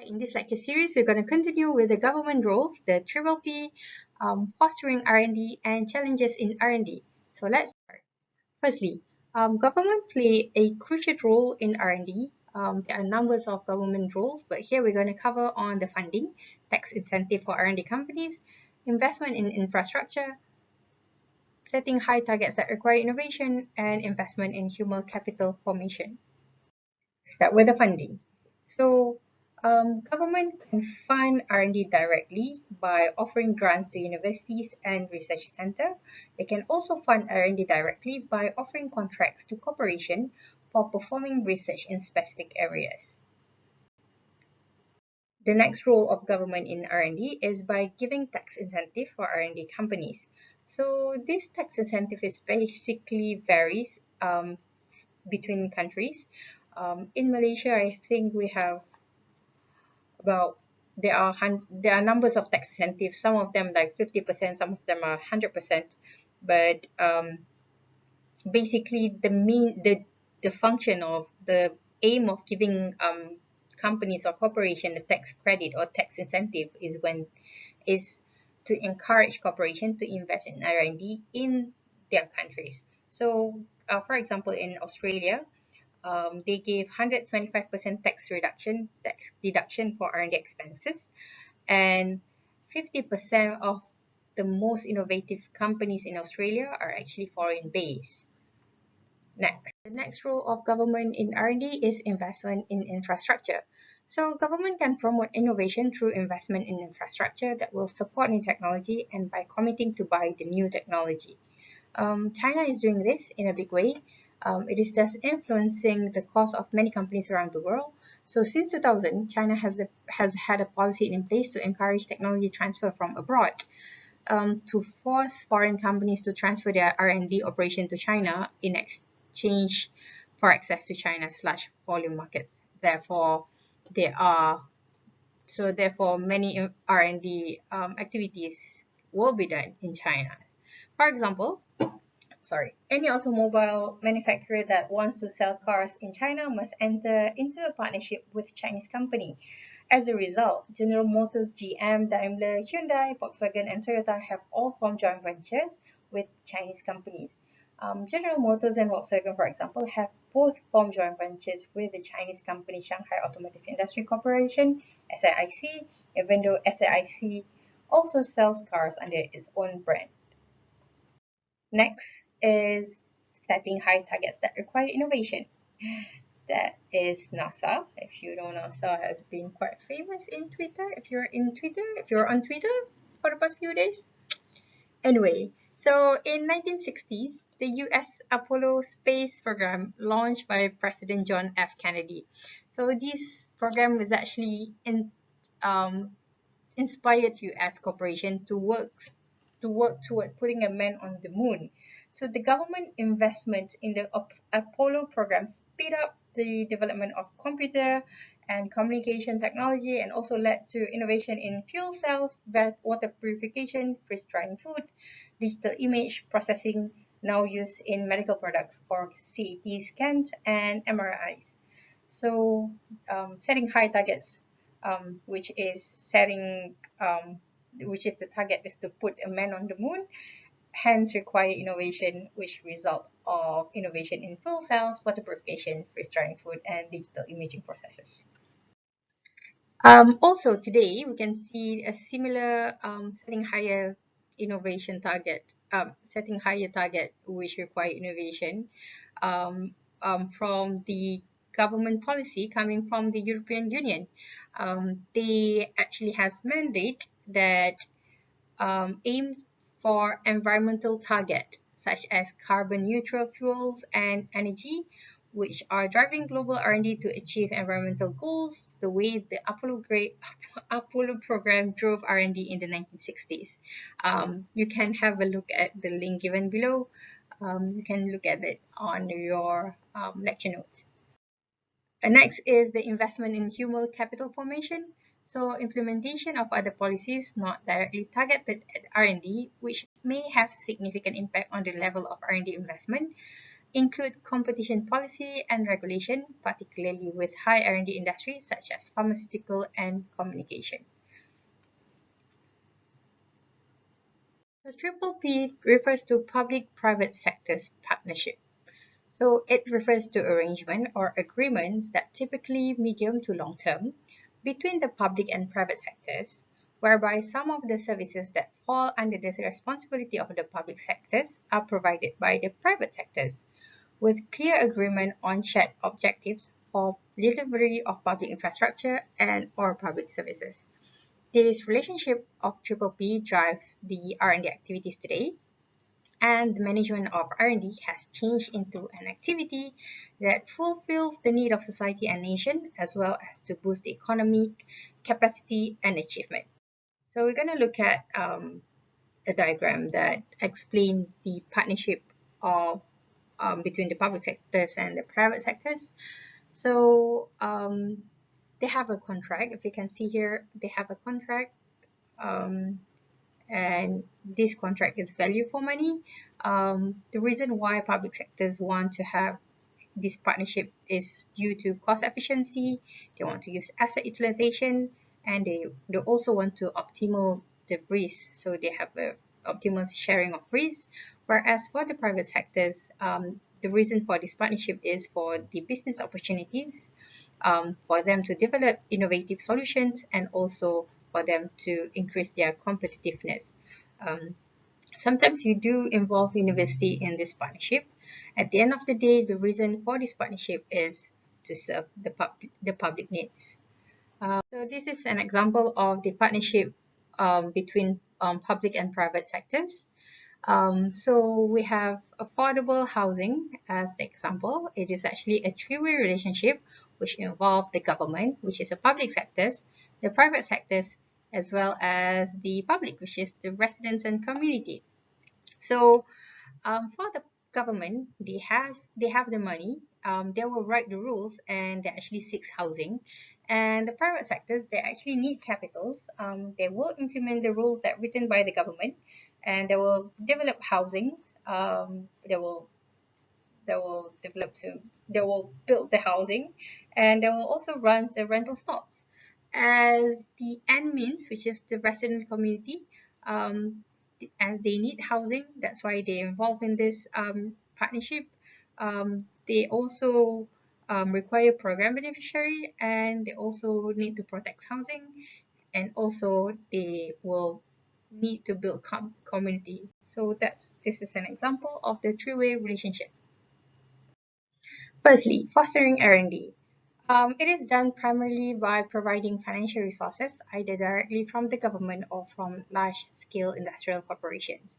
In this lecture series, we're going to continue with the government roles, the Triple P, fostering R&D, and challenges in R&D. So let's start. Firstly, government play a crucial role in R&D. There are numbers of government roles, but here we're going to cover on the funding, tax incentive for R&D companies, investment in infrastructure, setting high targets that require innovation, and investment in human capital formation. Start with the funding. So government can fund R&D directly by offering grants to universities and research centers. They can also fund R&D directly by offering contracts to corporations for performing research in specific areas. The next role of government in R&D is by giving tax incentive for R&D companies. So this tax incentive is basically varies between countries. In Malaysia, I think we have about there are numbers of tax incentives. Some of them like 50%, some of them are 100%. But basically, the function of the aim of giving companies or corporation the tax credit or tax incentive is to encourage corporations to invest in R&D in their countries. So, for example, in Australia, they gave 125% tax deduction for R&D expenses, and 50% of the most innovative companies in Australia are actually foreign based. The next role of government in R&D is investment in infrastructure. So government can promote innovation through investment in infrastructure that will support new technology and by committing to buy the new technology. China is doing this in a big way. It is thus influencing the cost of many companies around the world. So since 2000, China has had a policy in place to encourage technology transfer from abroad, to force foreign companies to transfer their R&D operation to China in exchange for access to China's large volume markets. Therefore, many R&D activities will be done in China. For example, any automobile manufacturer that wants to sell cars in China must enter into a partnership with Chinese company. As a result, General Motors, GM, Daimler, Hyundai, Volkswagen, and Toyota have all formed joint ventures with Chinese companies. General Motors and Volkswagen, for example, have both formed joint ventures with the Chinese company Shanghai Automotive Industry Corporation, SAIC, even though SAIC also sells cars under its own brand. Next is setting high targets that require innovation. That is NASA. If you know, NASA has been quite famous in Twitter. If you're on Twitter for the past few days. Anyway, so in 1960s, the US Apollo space program launched by President John F. Kennedy. So this program was actually inspired US corporation to work toward putting a man on the moon. So the government investments in the Apollo program speed up the development of computer and communication technology and also led to innovation in fuel cells, water purification, freeze-drying food, digital image processing now used in medical products for CT scans and MRIs. So setting high targets, which is the target is to put a man on the moon, hence require innovation, which results of innovation in fuel cells, water purification, freeze-drying food, and digital imaging processes. Also today, we can see a similar setting higher target which require innovation from the government policy coming from the European Union. They actually has mandate that aim for environmental target such as carbon neutral fuels and energy, which are driving global R&D to achieve environmental goals the way the Apollo program drove R&D in the 1960s. You can have a look at the link given below. You can look at it on your lecture notes. Next is the investment in human capital formation. So implementation of other policies not directly targeted at R&D, which may have significant impact on the level of R&D investment, include competition policy and regulation, particularly with high R&D industries such as pharmaceutical and communication. So triple P refers to public-private sectors partnership. So it refers to arrangement or agreements that typically medium to long term between the public and private sectors, whereby some of the services that fall under the responsibility of the public sectors are provided by the private sectors, with clear agreement on shared objectives for delivery of public infrastructure and or public services. This relationship of triple P drives the R&D activities today, and the management of R&D has changed into an activity that fulfills the need of society and nation, as well as to boost the economic capacity and achievement. So we're going to look at a diagram that explains the partnership of between the public sectors and the private sectors. So they have a contract. If you can see here, they have a contract. And this contract is value for money. The reason why public sectors want to have this partnership is due to cost efficiency. They want to use asset utilization, and they also want to optimal the risk, so they have a optimal sharing of risk. Whereas for the private sectors, the reason for this partnership is for the business opportunities, for them to develop innovative solutions, and also for them to increase their competitiveness. Um, Sometimes you do involve university in this partnership. At the end of the day, the reason for this partnership is to serve the public needs. So this is an example of the partnership between public and private sectors. So we have affordable housing as the example. It is actually a three-way relationship which involves the government, which is the public sectors, the private sectors, as well as the public, which is the residents and community. So for the government, they have the money. They will write the rules, and they actually seek housing. And the private sectors, they actually need capitals. They will implement the rules that written by the government, and they will develop housings. They will build the housing, and they will also run the rental stocks. As the end means, which is the resident community, um, as they need housing, that's why they involve in this partnership. They also require program beneficiary, and they also need to protect housing, and also they will need to build community. So this is an example of the three-way relationship. Firstly, fostering R&D. It is done primarily by providing financial resources, either directly from the government or from large-scale industrial corporations.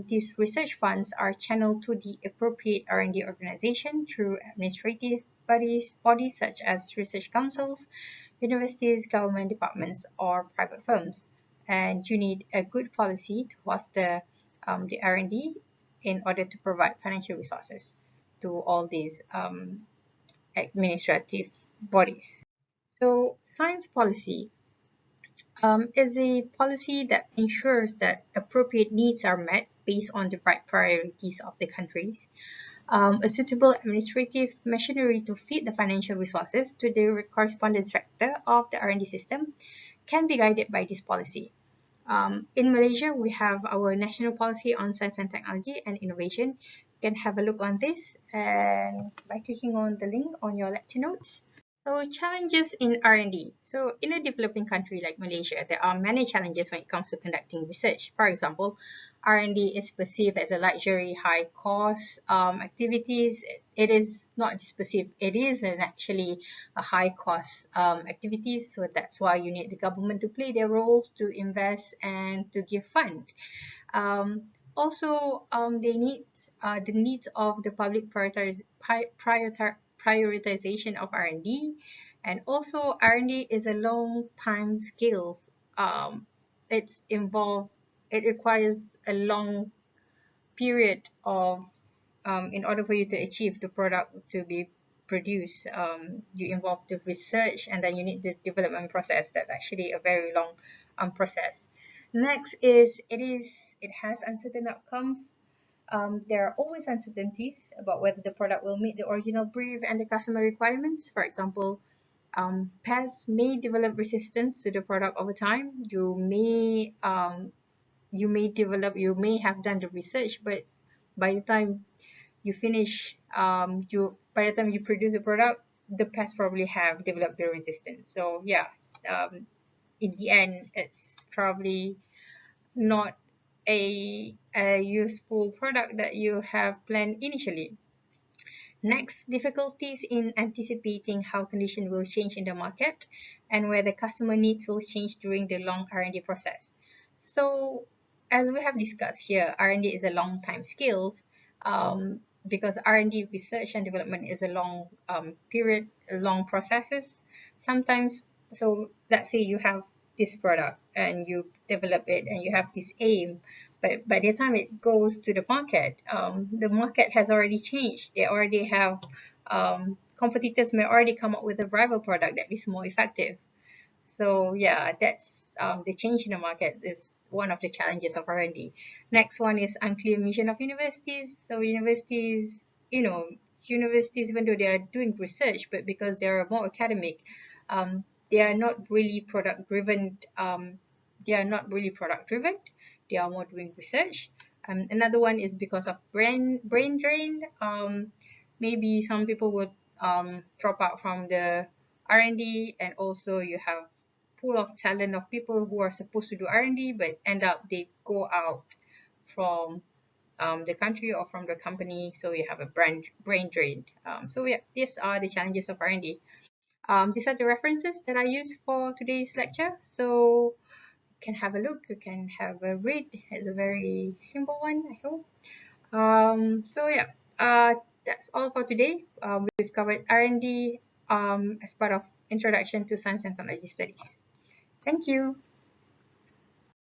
These research funds are channeled to the appropriate R&D organization through administrative bodies such as research councils, universities, government departments, or private firms. And you need a good policy to foster the R&D in order to provide financial resources to all these administrative bodies. So science policy is a policy that ensures that appropriate needs are met based on the right priorities of the countries. A suitable administrative machinery to feed the financial resources to the corresponding sector of the R&D system can be guided by this policy. In Malaysia, we have our national policy on science and technology and innovation. You can have a look on this and by clicking on the link on your lecture notes. So challenges in R&D. So in a developing country like Malaysia, there are many challenges when it comes to conducting research. For example, R&D is perceived as a luxury, high cost activities. It is not just perceived, it is actually a high cost activities. So that's why you need the government to play their roles, to invest and to give fund. Also, the needs of the public prioritization of R&D, and also R&D is a long time scales. It's involved. It requires a long period of in order for you to achieve the product to be produced. You involve the research, and then you need the development process. That's actually a very long process. Next is it has uncertain outcomes. There are always uncertainties about whether the product will meet the original brief and the customer requirements. For example, pests may develop resistance to the product over time. You may have done the research, but by the time you finish, by the time you produce a product, the pests probably have developed the resistance. So yeah, um, in the end, it's probably not a useful product that you have planned initially. Next, difficulties in anticipating how conditions will change in the market and whether customer needs will change during the long R&D process. So, as we have discussed here, R&D is a long time scale, because R&D research and development is a long period, long processes. Sometimes, so let's say you have this product and you develop it and you have this aim, but by the time it goes to the market has already changed. They already have competitors may already come up with a rival product that is more effective. So yeah, that's the change in the market is one of the challenges of R&D. Next one is unclear mission of universities. So you know, universities, even though they are doing research, but because they are more academic, they are not really product driven. They are not really product driven. They are more doing research. Another one is because of brain drain. Maybe some people would drop out from the R&D, and also you have pool of talent of people who are supposed to do R&D but end up they go out from the country or from the company, so you have a brain drain. So yeah, these are the challenges of R&D. These are the references that I use for today's lecture, so you can have a look, you can have a read. It's a very simple one, I hope. So yeah, that's all for today. We've covered R&D as part of Introduction to Science and Technology Studies. Thank you.